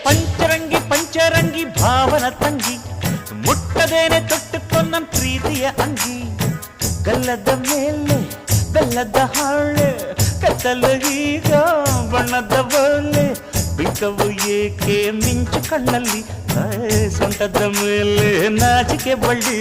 ಪಂಚರಂಗಿ ಪಂಚರಂಗಿ ಭಾವನ ತಂಗಿ ಮುಟ್ಟದೇನೆ ತೊಟ್ಟುಕೊಂಡ ಪ್ರೀತಿಯ ಅಂಗಿ ಗಲ್ಲದ ಮೇಲೆ ಬೆಲ್ಲದ ಹಾಳೆ ಕತ್ತಲು ಈಗ ಬಣ್ಣದ ಬಲೆ ಬಿಂಕವು ಏಕೆ ಮಿಂಚು ಕಣ್ಣಲ್ಲಿ ಸೊಂಟದ ಮೇಲೆ ನಾಚಿಕೆ ಬಳ್ಳಿ